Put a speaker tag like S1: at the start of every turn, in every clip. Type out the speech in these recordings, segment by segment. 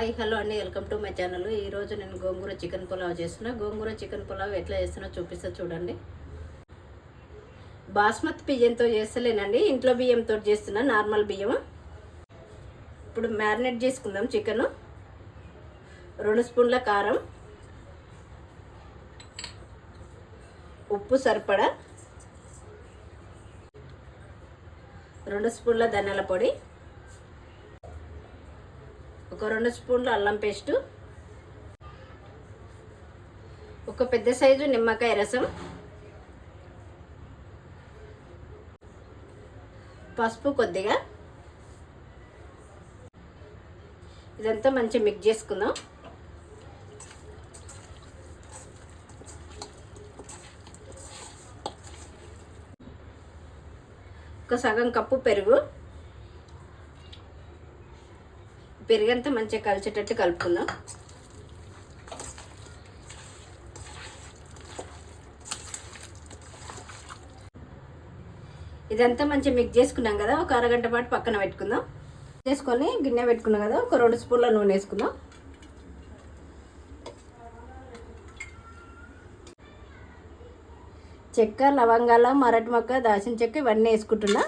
S1: Hi hello అండి, welcome to my channel. ఈరోజు నేను గోంగూర చికెన్ పులావ్ చేస్తున్నా. గోంగూర చికెన్ పులావ్ ఎట్లా చేస్తున్నా చూపిస్తా చూడండి. బాస్మతి బియ్యంతో చేస్తలేనండి, ఇంట్లో బియ్యంతో చేస్తున్నా, నార్మల్ బియ్యం. ఇప్పుడు మ్యారినేట్ చేసుకుందాం చికెన్. 2 స్పూన్ల కారం, ఉప్పు సరిపడా, 2 స్పూన్ల ధనియాల పొడి, ఒక 2 స్పూన్ల అల్లం పేస్టు, ఒక పెద్ద సైజు నిమ్మకాయ రసం, పసుపు కొద్దిగా. ఇదంతా మంచిగా మిక్స్ చేసుకుందాం. ఒక సగం కప్పు పెరుగు. పెరుగంతా మంచిగా కలిసేటట్టు కలుపుకుందాం. ఇదంతా మంచిగా మిక్స్ చేసుకున్నాం కదా, ఒక అరగంట పాటు పక్కన పెట్టుకుందాం. చేసుకొని గిన్నె పెట్టుకున్నాం కదా, ఒక 2 స్పూన్ల నూనె వేసుకుందాం. చెక్క, లవంగాల, మరటి మొక్క, దాల్చిన చెక్క ఇవన్నీ వేసుకుంటున్నా.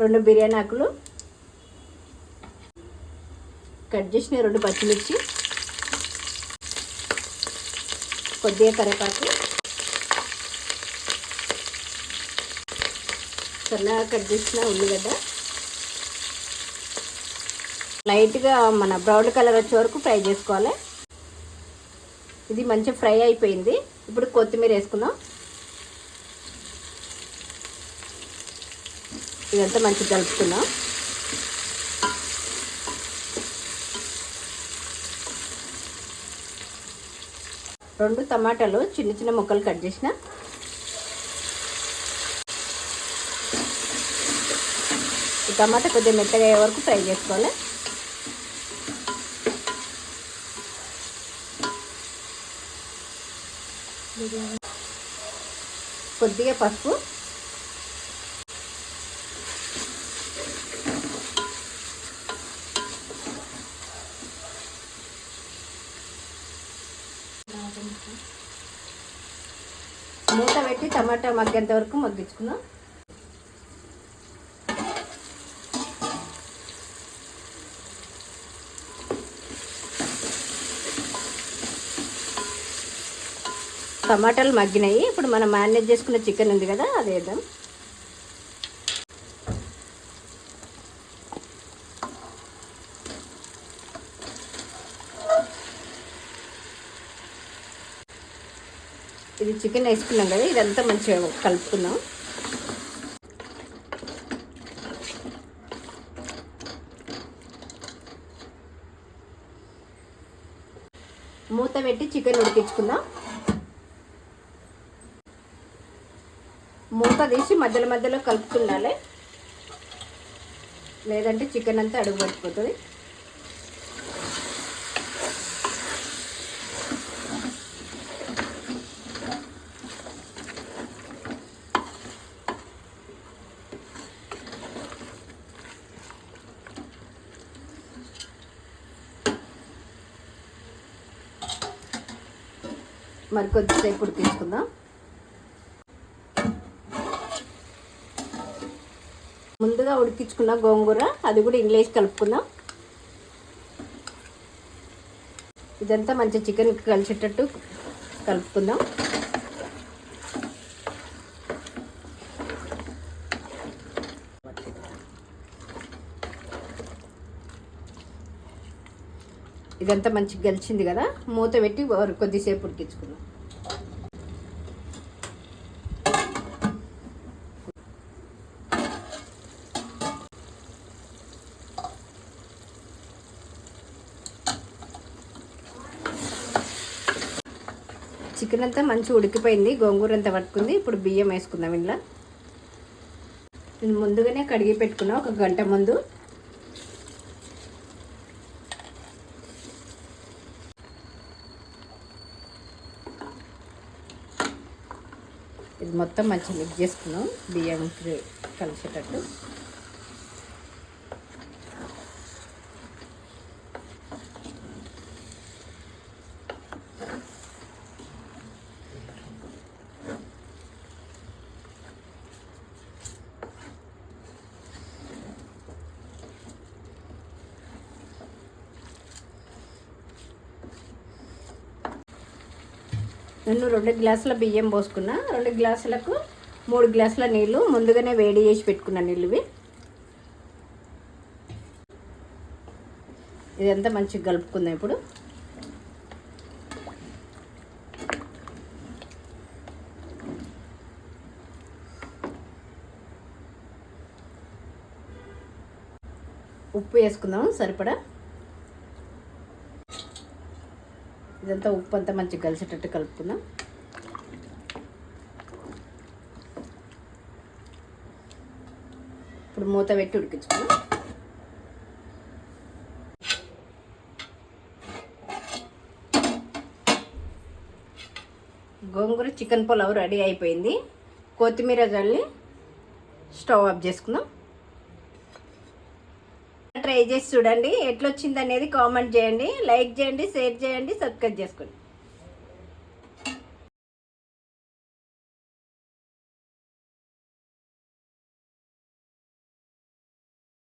S1: 2 బిర్యానీ ఆకులు, కట్ చేసిన 2 పచ్చిమిర్చి, కొద్దిగా కరివేపాకు, సన్నగా కట్ చేసిన ఉల్లిగడ్డ. లైట్గా మన బ్రౌన్ కలర్ వచ్చే వరకు ఫ్రై చేసుకోవాలి. ఇది మంచిగా ఫ్రై అయిపోయింది. ఇప్పుడు కొత్తిమీర వేసుకుందాం. ఇదంతా మంచిగా కలుపుకుందాం. రెండు టమాటాలు చిన్న చిన్న ముక్కలు కట్ చేసిన. ఈ టమాటా కొద్దిగా మెత్తగా అయ్యే వరకు ఫ్రై చేసుకోవాలి. కొద్దిగా పసుపు, మూత పెట్టి టమాటా మగ్గేంత వరకు మగ్గించుకుందాం. టమాటాలు మగ్గినాయి. ఇప్పుడు మనం మ్యారినేట్ చేసుకున్న చికెన్ ఉంది కదా, అది వేద్దాం. ఇది చికెన్ వేసుకున్నాం కదా, ఇదంతా మంచిగా కలుపుకుందాం. మూత పెట్టి చికెన్ ఉడికించుకుందాం. మూత తీసి మధ్యలో మధ్యలో కలుపుతుండాలి, లేదంటే చికెన్ అంతా అడుగు పడిపోతుంది. మరి కొద్దిసేపు ఉడికించుకుందాం. ముందుగా ఉడికించుకున్న గోంగూర, అది కూడా ఇంగ్లీష్ కలుపుకుందాం. ఇదంతా మంచిగా చికెన్ కలిసేటట్టు కలుపుకుందాం. ఇదంతా మంచిగా కలిసింది కదా, మూత పెట్టి కొద్దిసేపు ఉడికించుకుందాం. చికెన్ అంతా మంచిగా ఉడికిపోయింది, గోంగూర అంతా పట్టుకుంది. ఇప్పుడు బియ్యం వేసుకుందాం. ఇంట్లో నేను ముందుగానే కడిగి పెట్టుకున్నా, 1 గంట ముందు. ఇది మొత్తం మంచిగా మిక్స్ చేసుకున్నాం, బియ్యం కలిసేటట్టు. నేను 2 గ్లాసుల బియ్యం పోసుకున్నా. 2 గ్లాసులకు 3 గ్లాసుల నీళ్ళు ముందుగానే వేడి చేసి పెట్టుకున్న నీళ్ళువి. ఇదంతా మంచిగా కలుపుకుందాం. ఇప్పుడు ఉప్పు వేసుకుందాం సరిపడా. ఇదంతా ఉప్పు అంతా మంచిగా కలిసేటట్టు కలుపుకుందాం. ఇప్పుడు మూత పెట్టి ఉడికించుకుందాం. గోంగూర చికెన్ పులావ్ రెడీ అయిపోయింది. కొత్తిమీర జల్లి స్టవ్ ఆఫ్ చేసుకుందాం. ట్రై చేసి చూడండి, ఎట్లొచ్చింది అనేది కామెంట్ చేయండి, లైక్ చేయండి, షేర్ చేయండి, సబ్స్క్రైబ్ చేసుకోండి.